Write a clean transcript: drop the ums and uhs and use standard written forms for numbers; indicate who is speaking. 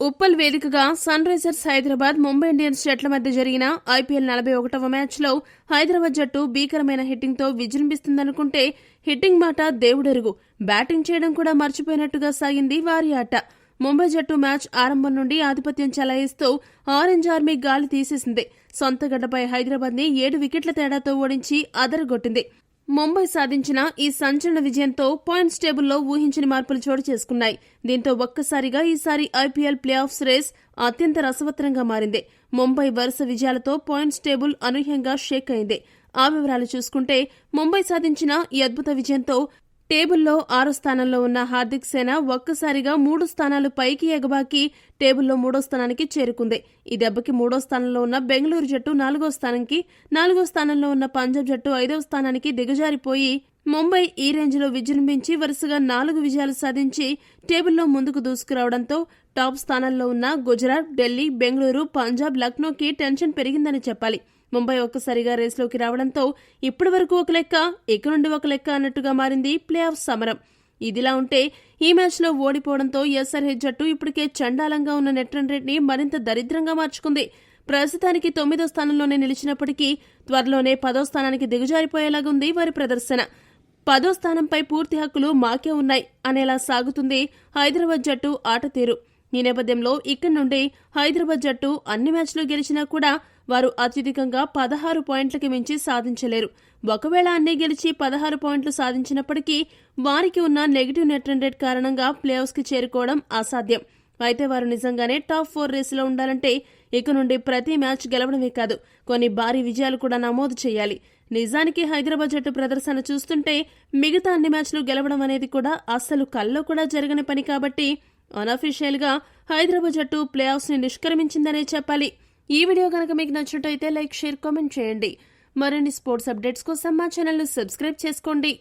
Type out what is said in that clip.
Speaker 1: ఉప్పల్ వేదికగా Sunrisers Hyderabad Mumbai Indians జట్ల మధ్య జరిగిన ఐపీఎల్ 41వ మ్యాచ్లో హైదరాబాద్ జట్టు భీకరమైన హిట్టింగ్తో విజృంభిస్తుందనుకుంటే హిట్టింగ్ మాట దేవుడెరుగు. బ్యాటింగ్ చేయడం కూడా మర్చిపోయినట్టుగా సాగింది వారి ఆట. ముంబై జట్టు మ్యాచ్ ఆరంభం నుండి ఆధిపత్యం చెలాయిస్తూ ఆరెంజ్ ఆర్మీ గాలి తీసేసింది. సొంత గడ్డపై హైదరాబాద్ ని 7 వికెట్ల తేడాతో ఓడించి అదరగొట్టింది. ముంబై సాధించిన ఈ సంచలన విజయంతో పాయింట్స్ టేబుల్లో ఊహించని మార్పులు చోటు చేసుకున్నాయి. దీంతో ఒక్కసారిగా ఈసారి ఐపీఎల్ ప్లే ఆఫ్స్ రేస్ అత్యంత రసవత్తరంగా మారింది. ముంబై వరుస విజయాలతో పాయింట్స్ టేబుల్ అనూహ్యంగా షేక్ అయింది. ఆ వివరాలు చూసుకుంటే ముంబై సాధించిన ఈ అద్భుత విజయంతో టేబుల్లో 6వ స్థానంలో ఉన్న హార్దిక్ సేన ఒక్కసారిగా 3 స్థానాలు పైకి ఎగబాకి టేబుల్లో 3వ స్థానానికి చేరుకుంది. ఈ దెబ్బకి 3వ స్థానంలో ఉన్న బెంగళూరు జట్టు 4వ స్థానానికి, 4వ స్థానంలో ఉన్న పంజాబ్ జట్టు 5వ స్థానానికి దిగజారిపోయి ముంబై ఈ రేంజ్లో విజృంభించి వరుసగా 4 విజయాలు సాధించి టేబుల్లో ముందుకు దూసుకురావడంతో టాప్ స్థానాల్లో ఉన్న గుజరాత్, ఢిల్లీ, బెంగళూరు, పంజాబ్, లక్నోకి టెన్షన్ పెరిగిందని చెప్పాలి. ముంబై ఒక్కసారిగా రేసులోకి రావడంతో ఇప్పటి వరకు ఒక లెక్క, ఇక నుండి ఒక లెక్క అన్నట్టుగా మారింది ప్లే ఆఫ్ సమరం. ఇదిలా ఉంటే ఈ మ్యాచ్లో ఓడిపోవడంతో ఎస్ఆర్హెచ్ జట్టు ఇప్పటికే చండాలంగా ఉన్న నెట్ రన్ రేట్ని మరింత దరిద్రంగా మార్చుకుంది. ప్రస్తుతానికి 9వ స్థానంలోనే నిలిచినప్పటికీ త్వరలోనే 10వ స్థానానికి దిగజారిపోయేలాగుంది వారి ప్రదర్శన. 10వ స్థానంపై పూర్తి హక్కులు మాకే ఉన్నాయి అనేలా సాగుతుంది హైదరాబాద్ జట్టు ఆట తీరు. ఈ నేపథ్యంలో ఇక్కడి నుండి హైదరాబాద్ జట్టు అన్ని మ్యాచ్లు గెలిచినా కూడా వారు అత్యధికంగా 16 పాయింట్లకి మించి సాధించలేరు. ఒకవేళ అన్నీ గెలిచి 16 పాయింట్లు సాధించినప్పటికీ వారికి ఉన్న నెగిటివ్ నెట్ రన్ రేట్ కారణంగా ప్లే ఆఫ్స్ కి చేరుకోవడం అసాధ్యం. అయితే వారు నిజంగానే టాప్ 4 రేసులో ఉండాలంటే ఇక నుండి ప్రతి మ్యాచ్ గెలవడమే కాదు, కొన్ని భారీ విజయాలు కూడా నమోదు చేయాలి. నిజానికి హైదరాబాద్ జట్టు ప్రదర్శన చూస్తుంటే మిగతా అన్ని మ్యాచ్లు గెలవడం అనేది కూడా అస్సలు కల్లో కూడా జరగని పని. కాబట్టి అనఫీషియల్ గా హైదరాబాద్ జట్టు ప్లే ఆఫ్స్ ని నిష్క్రమించిందనే చెప్పాలి. ఈ వీడియో కనుక మీకు నచ్చినట్టయితే లైక్, షేర్, కామెంట్ చేయండి. మరిన్ని స్పోర్ట్స్ అప్డేట్స్ కోసం మా ఛానల్ ను సబ్స్క్రైబ్ చేసుకోండి.